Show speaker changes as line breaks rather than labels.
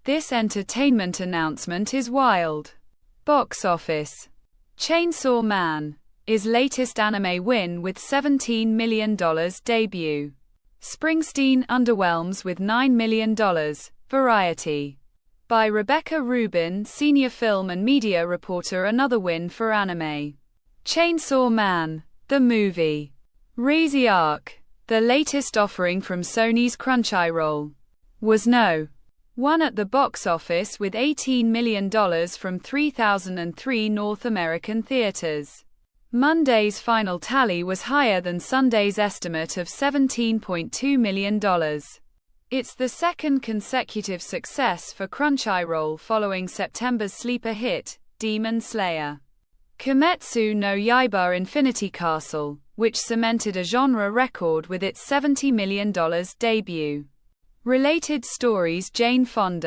This entertainment announcement is wild. Box office. Chainsaw Man is latest anime win with $17 million debut. Springsteen underwhelms with $9 million. Variety. By Rebecca Rubin, senior film and media reporter. Another win for anime. Chainsaw Man, the movie. Rise Arc, the latest offering from Sony's Crunchyroll, was no. 1 at the box office with $18 million from 3,003 North American theaters. Monday's final tally was higher than Sunday's estimate of $17.2 million. It's the second consecutive success for Crunchyroll following September's sleeper hit, Demon Slayer. Kimetsu no Yaiba Infinity Castle, which cemented a genre record with its $70 million debut. Related stories. Jane Fonda